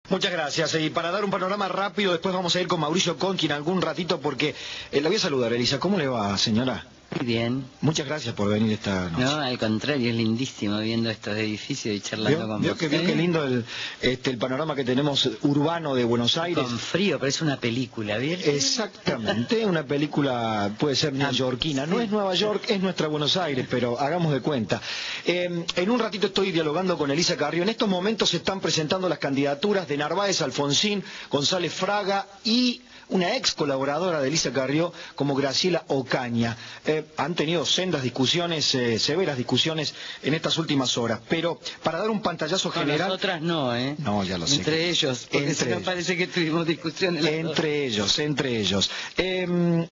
Muchas gracias. Y para dar un panorama rápido, después vamos a ir con Mauricio Conchi en algún ratito porque la voy a saludar, Elisa. ¿Cómo le va, señora? Muy bien. Muchas gracias por venir esta noche. No, al contrario, es lindísimo viendo estos edificios y charlando con ¿Vio usted. qué lindo el panorama que tenemos urbano de Buenos Aires? Con frío, pero es una película, ¿bien? Exactamente, una película puede ser neoyorquina. No es Nueva York, es nuestra Buenos Aires, pero hagamos de cuenta. En un ratito estoy dialogando con Elisa Carrió. En estos momentos se están presentando las candidaturas de Narváez Alfonsín, González Fraga y una ex colaboradora de Elisa Carrió como Graciela Ocaña. Han tenido sendas discusiones, severas discusiones en estas últimas horas, pero para dar un pantallazo general... Nosotras no, ¿eh? No, ya lo sé. Entre ellos, porque si no parece que tuvimos discusiones. Entre ellos.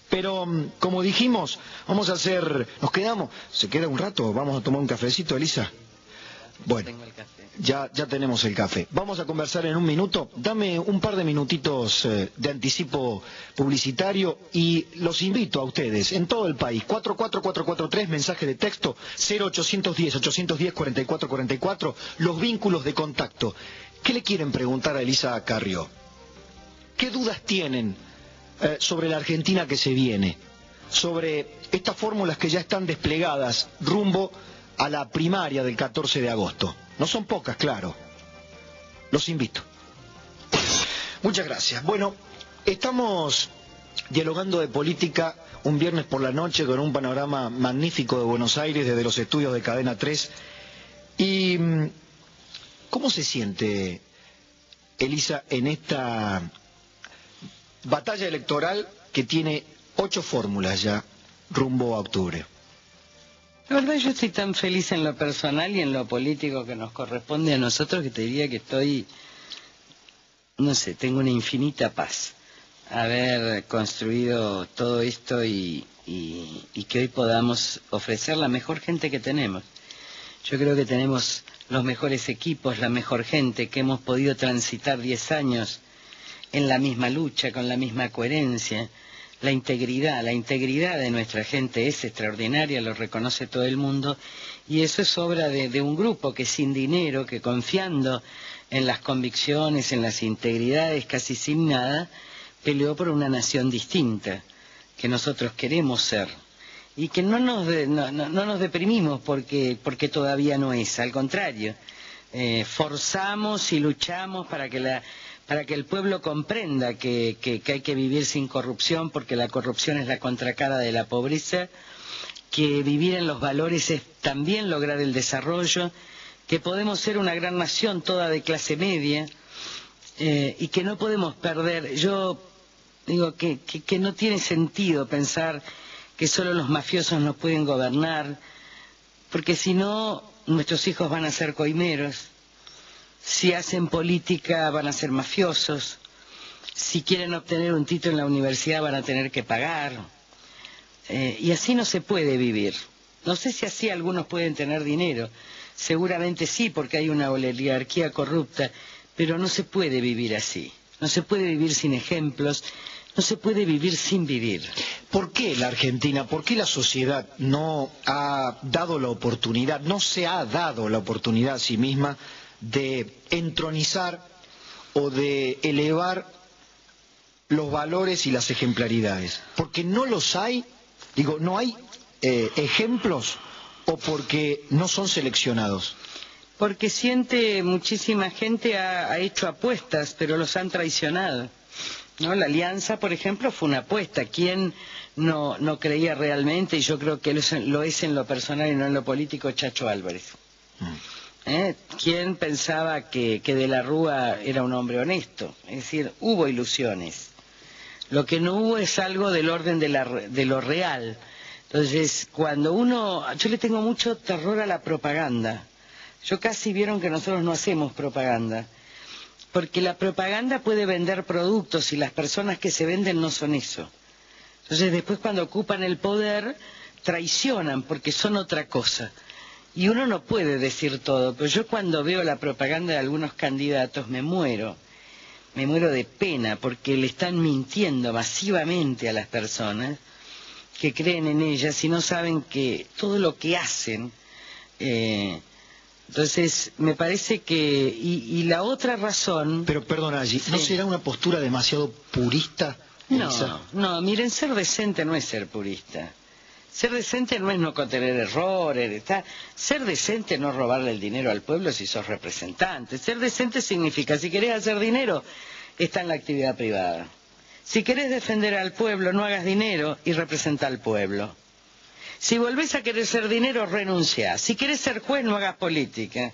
Pero, como dijimos, vamos a hacer... ¿Nos quedamos? ¿Se queda un rato? ¿Vamos a tomar un cafecito, Elisa? Bueno, ya tenemos el café. Vamos a conversar en un minuto. Dame un par de minutitos de anticipo publicitario y los invito a ustedes en todo el país. 44443, mensaje de texto, 0810-810-4444, los vínculos de contacto. ¿Qué le quieren preguntar a Elisa Carrió? ¿Qué dudas tienen sobre la Argentina que se viene? Sobre estas fórmulas que ya están desplegadas rumbo a la primaria del 14 de agosto. No son pocas, claro. Los invito. Muchas gracias. Bueno, estamos dialogando de política un viernes por la noche con un panorama magnífico de Buenos Aires desde los estudios de Cadena 3. ¿Y cómo se siente, Elisa, en esta batalla electoral que tiene 8 fórmulas ya rumbo a octubre? La verdad, yo estoy tan feliz en lo personal y en lo político que nos corresponde a nosotros que te diría que estoy, no sé, tengo una infinita paz. Haber construido todo esto y que hoy podamos ofrecer la mejor gente que tenemos. Yo creo que tenemos los mejores equipos, la mejor gente, que hemos podido transitar 10 años en la misma lucha, con la misma coherencia. La integridad de nuestra gente es extraordinaria, lo reconoce todo el mundo, y eso es obra de un grupo que sin dinero, que confiando en las convicciones, en las integridades, casi sin nada, peleó por una nación distinta, que nosotros queremos ser, y que no nos deprimimos porque todavía no es, al contrario, forzamos y luchamos para que el pueblo comprenda que hay que vivir sin corrupción, porque la corrupción es la contracara de la pobreza, que vivir en los valores es también lograr el desarrollo, que podemos ser una gran nación toda de clase media, y que no podemos perder. Yo digo que no tiene sentido pensar que solo los mafiosos nos pueden gobernar, porque si no, nuestros hijos van a ser coimeros. Si hacen política van a ser mafiosos, si quieren obtener un título en la universidad van a tener que pagar, y así no se puede vivir. No sé si así algunos pueden tener dinero, seguramente sí, porque hay una oligarquía corrupta, pero no se puede vivir así, no se puede vivir sin ejemplos, no se puede vivir sin vivir. ¿Por qué la Argentina, por qué la sociedad no ha dado la oportunidad, no se ha dado la oportunidad a sí misma de entronizar o de elevar los valores y las ejemplaridades? ¿Porque no los hay? Digo, ¿no hay ejemplos o porque no son seleccionados? Porque muchísima gente ha hecho apuestas, pero los han traicionado, ¿no? La Alianza, por ejemplo, fue una apuesta. ¿Quién no creía realmente? Y yo creo que lo es en lo personal y no en lo político, Chacho Álvarez. ¿Quién pensaba que De la Rúa era un hombre honesto? Es decir, hubo ilusiones. Lo que no hubo es algo del orden de lo real. Entonces, yo le tengo mucho terror a la propaganda. Vieron que nosotros no hacemos propaganda, porque la propaganda puede vender productos y las personas que se venden no son eso. Entonces, después cuando ocupan el poder, traicionan porque son otra cosa. Y uno no puede decir todo, pero yo cuando veo la propaganda de algunos candidatos me muero de pena, porque le están mintiendo masivamente a las personas que creen en ellas y no saben que todo lo que hacen Entonces, me parece que... Y la otra razón... Pero perdona allí, ¿no será una postura demasiado purista, Elisa? No, miren, ser decente no es ser purista. Ser decente no es no contener errores, ser decente no es robarle el dinero al pueblo si sos representante. Ser decente significa, si querés hacer dinero, está en la actividad privada. Si querés defender al pueblo, no hagas dinero y representa al pueblo. Si volvés a querer ser dinero, renunciá. Si querés ser juez, no hagas política.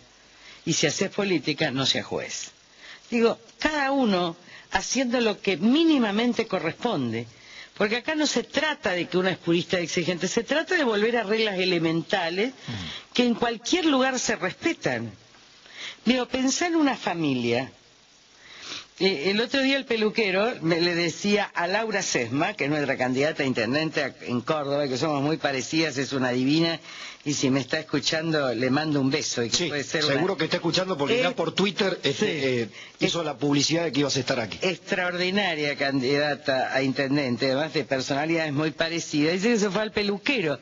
Y si haces política, no seas juez. Digo, cada uno haciendo lo que mínimamente corresponde. Porque acá no se trata de que uno es purista y exigente, se trata de volver a reglas elementales que en cualquier lugar se respetan. Digo, pensá en una familia. El otro día el peluquero le decía a Laura Sesma, que es nuestra candidata a intendente en Córdoba, que somos muy parecidas, es una divina, y si me está escuchando le mando un beso. Y que sí, puede ser seguro que está escuchando porque ya por Twitter hizo la publicidad de que ibas a estar aquí. Extraordinaria candidata a intendente, además de personalidades muy parecidas. Dice que se fue al peluquero.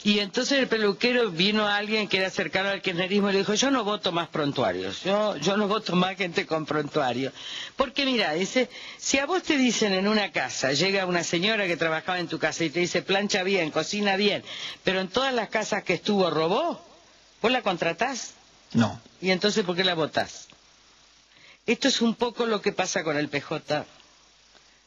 Y entonces el peluquero vino a alguien que era cercano al kirchnerismo y le dijo, yo no voto más prontuarios, yo no voto más gente con prontuario. Porque mira, dice, si a vos te dicen en una casa, llega una señora que trabajaba en tu casa y te dice plancha bien, cocina bien, pero en todas las casas que estuvo robó, ¿vos la contratás? No. ¿Y entonces por qué la votás? Esto es un poco lo que pasa con el PJ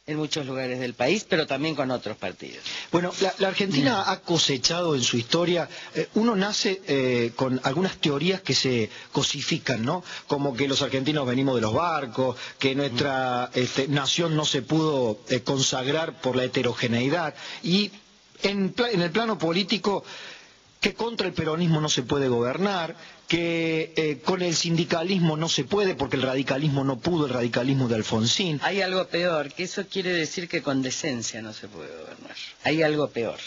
en muchos lugares del país, pero también con otros partidos. Bueno, la Argentina ha cosechado en su historia, uno nace con algunas teorías que se cosifican, ¿no? Como que los argentinos venimos de los barcos, que nuestra nación no se pudo consagrar por la heterogeneidad, y en el plano político, que contra el peronismo no se puede gobernar, que con el sindicalismo no se puede porque el radicalismo no pudo, el radicalismo de Alfonsín. Hay algo peor, que eso quiere decir que con decencia no se puede gobernar. Hay algo peor.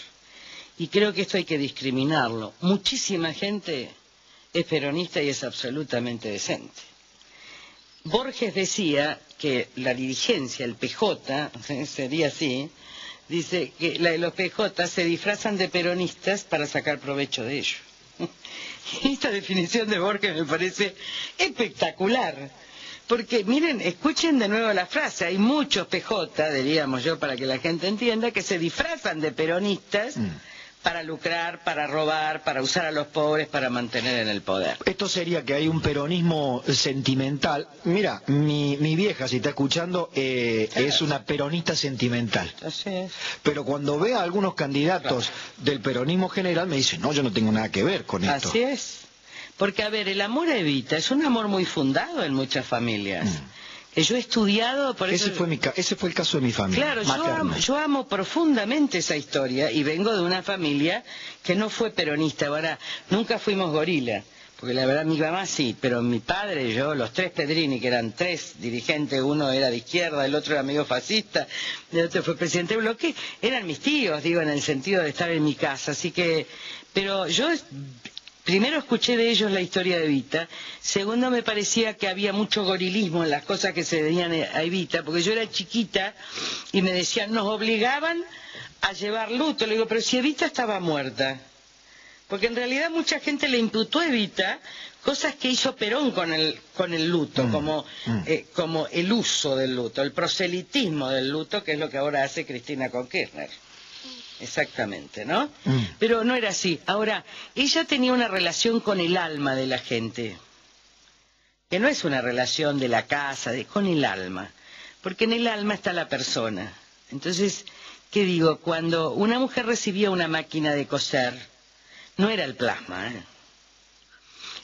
Y creo que esto hay que discriminarlo. Muchísima gente es peronista y es absolutamente decente. Borges decía que la dirigencia, el PJ, sería así, dice que los PJ se disfrazan de peronistas para sacar provecho de ello. Esta definición de Borges me parece espectacular. Porque, miren, escuchen de nuevo la frase, hay muchos PJ, diríamos yo, para que la gente entienda, que se disfrazan de peronistas para lucrar, para robar, para usar a los pobres, para mantener en el poder. Esto sería que hay un peronismo sentimental. Mira, mi vieja, si está escuchando, es una peronista sentimental. Así es. Pero cuando ve a algunos candidatos del peronismo general, me dice, no, yo no tengo nada que ver con esto. Así es. Porque, a ver, el amor a Evita es un amor muy fundado en muchas familias. Yo he estudiado... por eso... Ese fue el caso de mi familia. Claro, yo amo profundamente esa historia y vengo de una familia que no fue peronista. Ahora, nunca fuimos gorila, porque la verdad mi mamá sí, pero mi padre y yo, los tres Pedrini, que eran tres dirigentes, uno era de izquierda, el otro era medio fascista, el otro fue presidente del bloque, eran mis tíos, digo, en el sentido de estar en mi casa. Así que, pero yo... Primero escuché de ellos la historia de Evita, segundo me parecía que había mucho gorilismo en las cosas que se venían a Evita, porque yo era chiquita y me decían, nos obligaban a llevar luto. Le digo, pero si Evita estaba muerta, porque en realidad mucha gente le imputó a Evita cosas que hizo Perón con el luto, como el uso del luto, el proselitismo del luto, que es lo que ahora hace Cristina con Kirchner. Exactamente, ¿no? Pero no era así. Ahora, ella tenía una relación con el alma de la gente, que no es una relación de la casa, con el alma, porque en el alma está la persona. Entonces, ¿qué digo? Cuando una mujer recibía una máquina de coser, no era el plasma,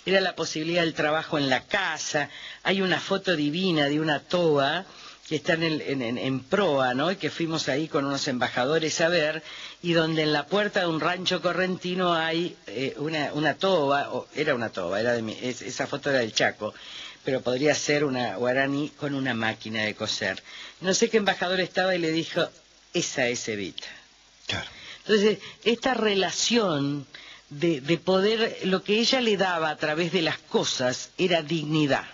era la posibilidad del trabajo en la casa. Hay una foto divina de una toba que está en proa, ¿no? Y que fuimos ahí con unos embajadores a ver, y donde en la puerta de un rancho correntino hay una toba, era una toba, esa foto era del Chaco, pero podría ser una guaraní con una máquina de coser. No sé qué embajador estaba y le dijo, esa es Evita. Claro. Entonces, esta relación de poder, lo que ella le daba a través de las cosas era dignidad.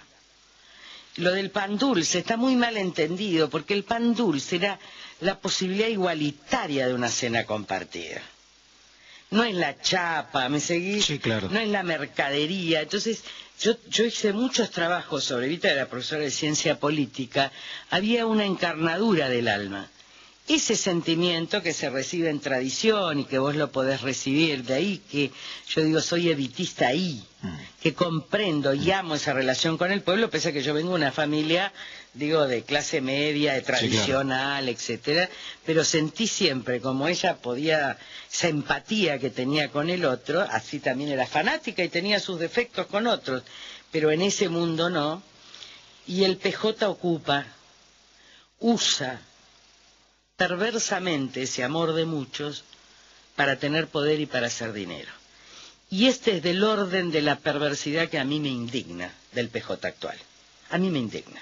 Lo del pan dulce está muy mal entendido, porque el pan dulce era la posibilidad igualitaria de una cena compartida. no es la chapa, ¿me seguís? Sí, claro. No es la mercadería. Entonces, yo hice muchos trabajos sobre, Vita era profesora de ciencia política, había una encarnadura del alma. Ese sentimiento que se recibe en tradición y que vos lo podés recibir, de ahí que yo digo soy evitista ahí, que comprendo y amo esa relación con el pueblo, pese a que yo vengo de una familia, digo, de clase media, de tradicional, etcétera, pero sentí siempre como ella podía, esa empatía que tenía con el otro, así también era fanática y tenía sus defectos con otros, pero en ese mundo no, y el PJ ocupa, usa perversamente ese amor de muchos para tener poder y para hacer dinero. Y este es del orden de la perversidad que a mí me indigna del PJ actual. A mí me indigna.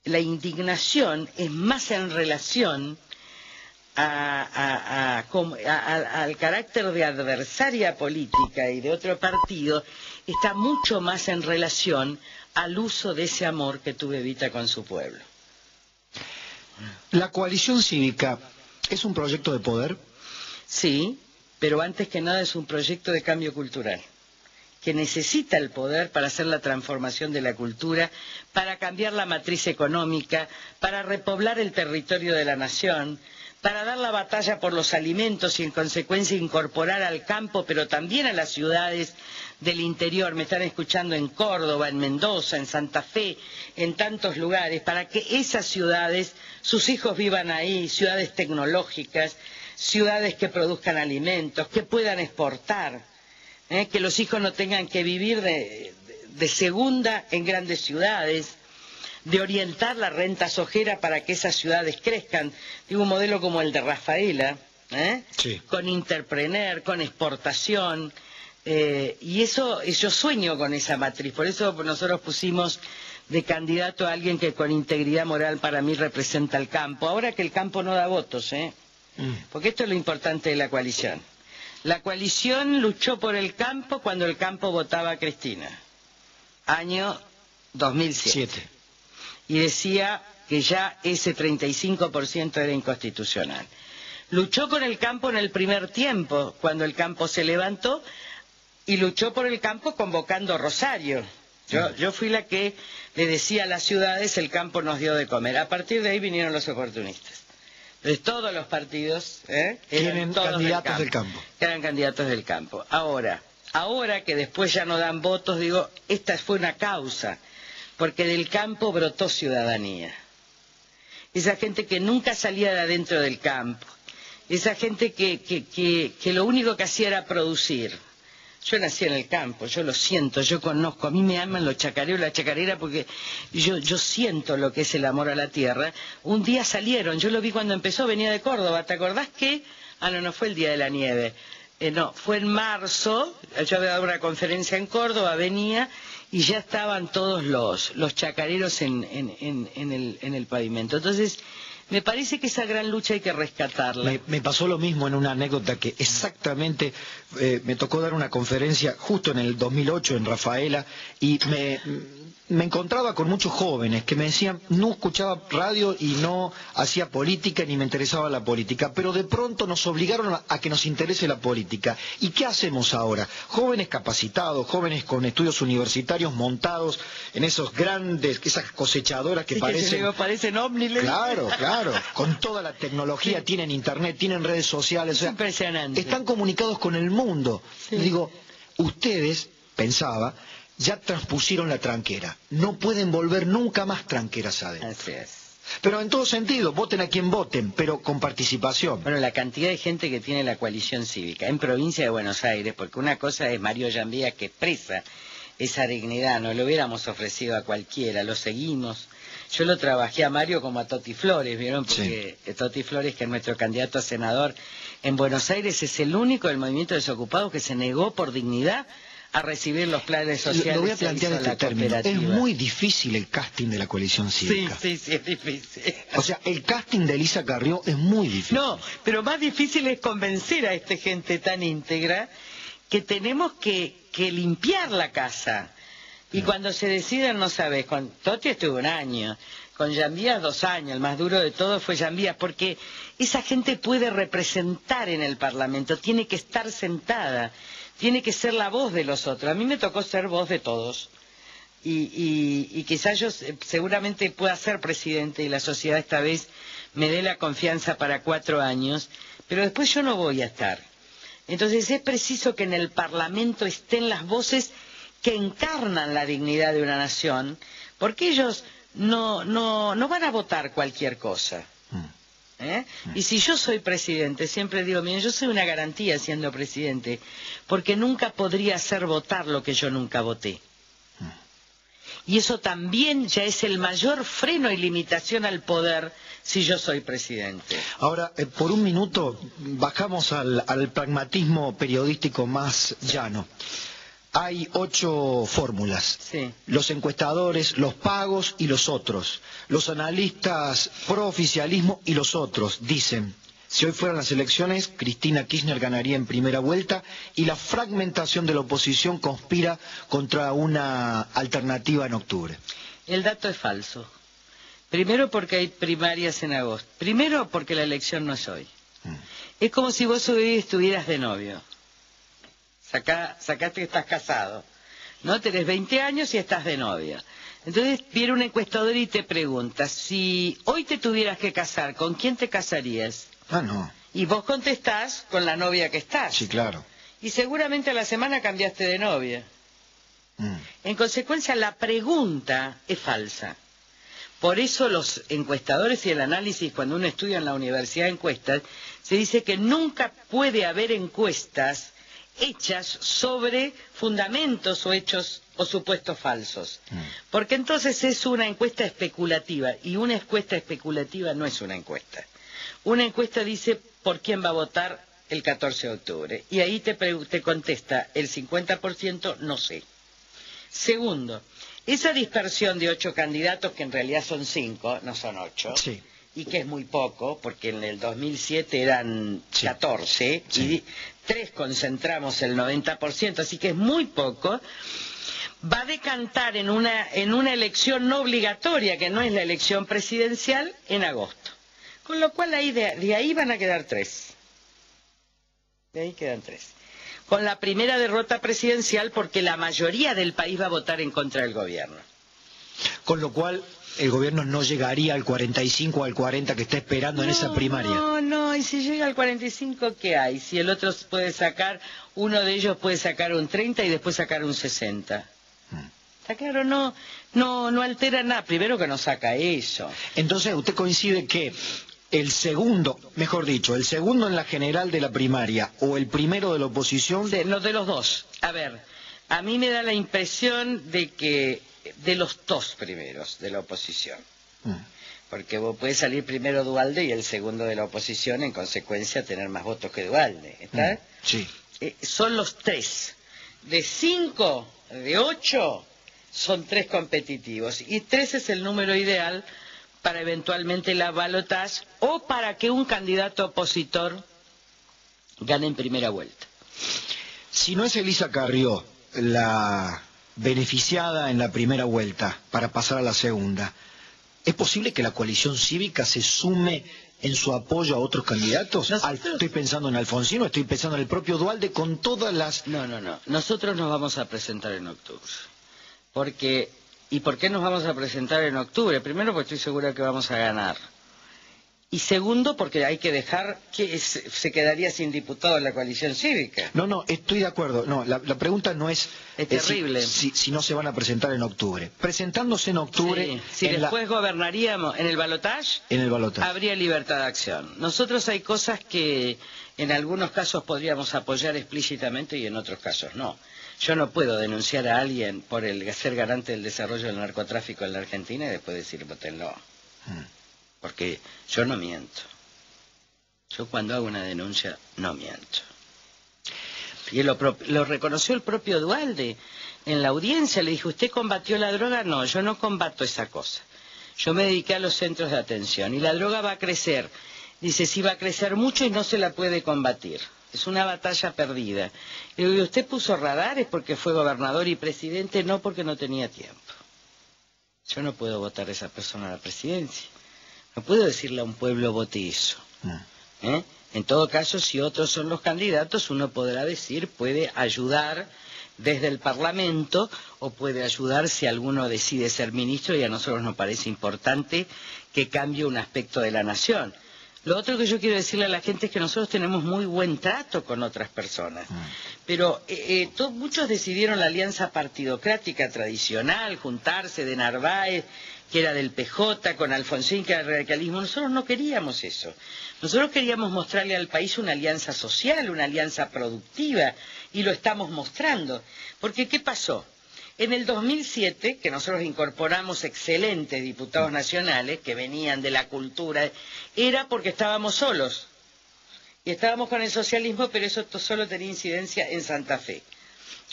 La indignación es más en relación al carácter de adversaria política y de otro partido, está mucho más en relación al uso de ese amor que tuvo Evita con su pueblo. ¿La coalición cívica es un proyecto de poder? Sí, pero antes que nada es un proyecto de cambio cultural, que necesita el poder para hacer la transformación de la cultura, para cambiar la matriz económica, para repoblar el territorio de la nación, para dar la batalla por los alimentos y en consecuencia incorporar al campo, pero también a las ciudades del interior. Me están escuchando en Córdoba, en Mendoza, en Santa Fe, en tantos lugares, para que esas ciudades, sus hijos vivan ahí, ciudades tecnológicas, ciudades que produzcan alimentos, que puedan exportar, que los hijos no tengan que vivir de segunda en grandes ciudades, de orientar la renta sojera para que esas ciudades crezcan. Digo, un modelo como el de Rafaela, sí, con Interpreneur, con exportación, y eso, yo sueño con esa matriz, por eso nosotros pusimos de candidato a alguien que con integridad moral para mí representa el campo, ahora que el campo no da votos, porque esto es lo importante de la coalición. La coalición luchó por el campo cuando el campo votaba a Cristina, año 2007. Y decía que ya ese 35% era inconstitucional. Luchó con el campo en el primer tiempo, cuando el campo se levantó, y luchó por el campo convocando Rosario. Yo fui la que le decía a las ciudades, el campo nos dio de comer. A partir de ahí vinieron los oportunistas. Entonces todos los partidos eran candidatos del campo. Eran candidatos del campo. Ahora que después ya no dan votos, digo, esta fue una causa, porque del campo brotó ciudadanía. Esa gente que nunca salía de adentro del campo, esa gente que lo único que hacía era producir. Yo nací en el campo, yo lo siento, yo conozco, a mí me aman los chacareros, la chacarera, porque yo siento lo que es el amor a la tierra. Un día salieron, yo lo vi cuando empezó, venía de Córdoba, ¿te acordás que? No fue el día de la nieve, no, fue en marzo, yo había dado una conferencia en Córdoba, venía, y ya estaban todos los chacareros en el pavimento. Entonces, me parece que esa gran lucha hay que rescatarla. Me pasó lo mismo en una anécdota que exactamente me tocó dar una conferencia justo en el 2008 en Rafaela y me encontraba con muchos jóvenes que me decían, no escuchaba radio y no hacía política ni me interesaba la política, pero de pronto nos obligaron a que nos interese la política. ¿Y qué hacemos ahora? Jóvenes capacitados, jóvenes con estudios universitarios montados en esos grandes, esas cosechadoras que parecen ómnibles. Claro, con toda la tecnología, tienen internet, tienen redes sociales. Impresionante. Están comunicados con el mundo. Sí. Digo, ustedes, pensaba, ya transpusieron la tranquera. No pueden volver nunca más tranqueras adentro. Así es. Pero en todo sentido, voten a quien voten, pero con participación. Bueno, la cantidad de gente que tiene la coalición cívica en provincia de Buenos Aires, porque una cosa es Mario Llambía que expresa esa dignidad, no lo hubiéramos ofrecido a cualquiera, lo seguimos. Yo lo trabajé a Mario como a Toti Flores, ¿vieron? Porque sí. Toti Flores, que es nuestro candidato a senador en Buenos Aires, es el único del movimiento desocupado que se negó por dignidad a recibir los planes sociales. Lo voy a plantear este término. Es muy difícil el casting de la coalición cívica. Sí, es difícil. O sea, el casting de Elisa Carrió es muy difícil. No, pero más difícil es convencer a esta gente tan íntegra que tenemos que limpiar la casa. Y cuando se deciden, no sabes, con Totti estuvo 1 año, con Yambías 2 años, el más duro de todo fue Yambías, porque esa gente puede representar en el Parlamento, tiene que estar sentada, tiene que ser la voz de los otros. A mí me tocó ser voz de todos. Y quizás yo seguramente pueda ser presidente y la sociedad esta vez me dé la confianza para 4 años, pero después yo no voy a estar. Entonces es preciso que en el Parlamento estén las voces que encarnan la dignidad de una nación, porque ellos no van a votar cualquier cosa. Y si yo soy presidente, siempre digo, miren, yo soy una garantía siendo presidente, porque nunca podría hacer votar lo que yo nunca voté. Y eso también ya es el mayor freno y limitación al poder si yo soy presidente. Ahora, por un minuto, bajamos al pragmatismo periodístico más llano. Hay 8 fórmulas. Sí. Los encuestadores, los pagos y los otros. Los analistas pro oficialismo y los otros dicen: si hoy fueran las elecciones, Cristina Kirchner ganaría en primera vuelta y la fragmentación de la oposición conspira contra una alternativa en octubre. El dato es falso. Primero porque hay primarias en agosto. Primero porque la elección no es hoy. Es como si vos hoy estuvieras de novio. Sacaste que estás casado, ¿no? Tenés 20 años y estás de novio. Entonces viene un encuestador y te pregunta: si hoy te tuvieras que casar, ¿con quién te casarías? Ah, no. Y vos contestás con la novia que estás. Sí, claro. Y seguramente a la semana cambiaste de novia. En consecuencia, la pregunta es falsa. Por eso los encuestadores y el análisis, cuando uno estudia en la universidad de encuestas, se dice que nunca puede haber encuestas hechas sobre fundamentos o hechos o supuestos falsos. Porque entonces es una encuesta especulativa, y una encuesta especulativa no es una encuesta. Una encuesta dice por quién va a votar el 14 de octubre, y ahí te contesta el 50% no sé. Segundo, esa dispersión de 8 candidatos, que en realidad son 5, no son 8, sí, y que es muy poco, porque en el 2007 eran 14, sí, y 3 concentramos el 90%, así que es muy poco, va a decantar en una elección no obligatoria, que no es la elección presidencial, en agosto. Con lo cual de ahí van a quedar 3. De ahí quedan 3. Con la primera derrota presidencial, porque la mayoría del país va a votar en contra del gobierno. Con lo cual el gobierno no llegaría al 45 o al 40 que está esperando en esa primaria. No, y si llega al 45, ¿qué hay? Si el otro puede sacar, uno de ellos puede sacar un 30 y después sacar un 60. Está claro, no altera nada. Primero que no saca eso. Entonces, ¿usted coincide que el segundo, mejor dicho, el segundo en la general de la primaria o el primero de la oposición? De los dos. A ver, a mí me da la impresión de que de los 2 primeros de la oposición. Porque vos podés salir primero Duhalde y el segundo de la oposición, en consecuencia, tener más votos que Duhalde. ¿Está? Sí. Son los 3. De 5, de 8, son 3 competitivos. Y 3 es el número ideal para eventualmente la balotage o para que un candidato opositor gane en primera vuelta. Si no es Elisa Carrió la beneficiada en la primera vuelta para pasar a la segunda, ¿es posible que la coalición cívica se sume en su apoyo a otros candidatos? Estoy pensando en Alfonsino, estoy pensando en el propio Duhalde con todas las... No. Nosotros nos vamos a presentar en octubre. ¿Y por qué nos vamos a presentar en octubre? Primero, porque estoy segura que vamos a ganar. Y segundo, porque hay que dejar que se quedaría sin diputado en la coalición cívica. No, estoy de acuerdo. No, la pregunta no es... Es terrible. Si no se van a presentar en octubre. Presentándose en octubre... Sí. Si después gobernaríamos en el balotaje, habría libertad de acción. Nosotros hay cosas que en algunos casos podríamos apoyar explícitamente y en otros casos no. Yo no puedo denunciar a alguien por el ser garante del desarrollo del narcotráfico en la Argentina y después decir votenlo. Porque yo no miento. Yo cuando hago una denuncia no miento. Y lo reconoció el propio Duhalde en la audiencia. Le dijo: ¿usted combatió la droga? No, yo no combato esa cosa. Yo me dediqué a los centros de atención y la droga va a crecer. Dice, sí, va a crecer mucho y no se la puede combatir. es una batalla perdida. Y digo, ¿usted puso radares porque fue gobernador y presidente? No, porque no tenía tiempo. Yo no puedo votar a esa persona a la presidencia. No puedo decirle a un pueblo vote eso. En todo caso, si otros son los candidatos, uno podrá decir, puede ayudar desde el Parlamento o puede ayudar si alguno decide ser ministro, y a nosotros nos parece importante que cambie un aspecto de la nación. Lo otro que yo quiero decirle a la gente es que nosotros tenemos muy buen trato con otras personas, pero muchos decidieron la alianza partidocrática tradicional, juntarse de Narváez, que era del PJ, con Alfonsín, que era del radicalismo. Nosotros no queríamos eso. Nosotros queríamos mostrarle al país una alianza social, una alianza productiva, y lo estamos mostrando. Porque, ¿qué pasó? En el 2007, que nosotros incorporamos excelentes diputados nacionales que venían de la cultura, era porque estábamos solos. Y estábamos con el socialismo, pero eso solo tenía incidencia en Santa Fe,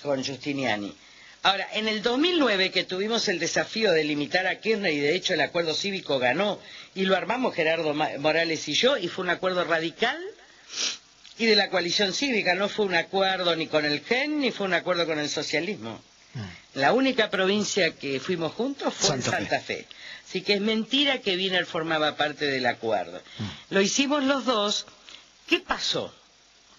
con Giustiniani. Ahora, en el 2009, que tuvimos el desafío de limitar a Kirchner, y de hecho el acuerdo cívico ganó, y lo armamos Gerardo Morales y yo, y fue un acuerdo radical, y de la coalición cívica, no fue un acuerdo ni con el GEN, ni fue un acuerdo con el socialismo. La única provincia que fuimos juntos fue en Santa Fe. Así que es mentira que Wiener formaba parte del acuerdo. Lo hicimos los dos. ¿Qué pasó?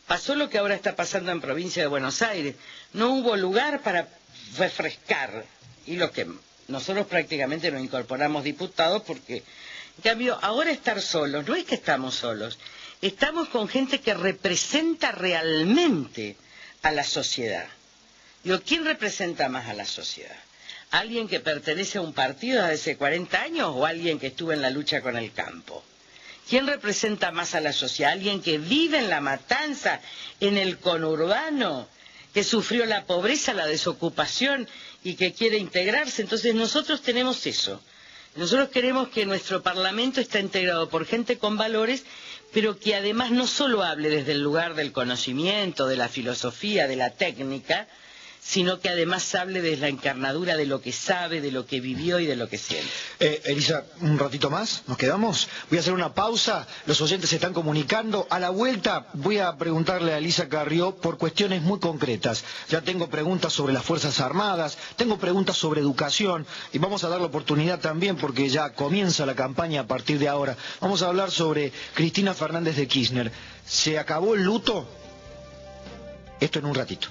Pasó lo que ahora está pasando en provincia de Buenos Aires. No hubo lugar para refrescar. Y lo que nosotros prácticamente nos incorporamos diputados porque, en cambio, ahora estar solos, no es que estamos solos. Estamos con gente que representa realmente a la sociedad. Digo, ¿quién representa más a la sociedad? ¿Alguien que pertenece a un partido desde hace 40 años o alguien que estuvo en la lucha con el campo? ¿Quién representa más a la sociedad? ¿Alguien que vive en La Matanza, en el conurbano, que sufrió la pobreza, la desocupación y que quiere integrarse? Entonces nosotros tenemos eso. Nosotros queremos que nuestro Parlamento esté integrado por gente con valores, pero que además no solo hable desde el lugar del conocimiento, de la filosofía, de la técnica, sino que además hable desde la encarnadura de lo que sabe, de lo que vivió y de lo que siente. Elisa, un ratito más, ¿nos quedamos? Voy a hacer una pausa, los oyentes se están comunicando. A la vuelta voy a preguntarle a Elisa Carrió por cuestiones muy concretas. Ya tengo preguntas sobre las Fuerzas Armadas, tengo preguntas sobre educación, y vamos a dar la oportunidad también, porque ya comienza la campaña a partir de ahora. Vamos a hablar sobre Cristina Fernández de Kirchner. ¿Se acabó el luto? Esto en un ratito.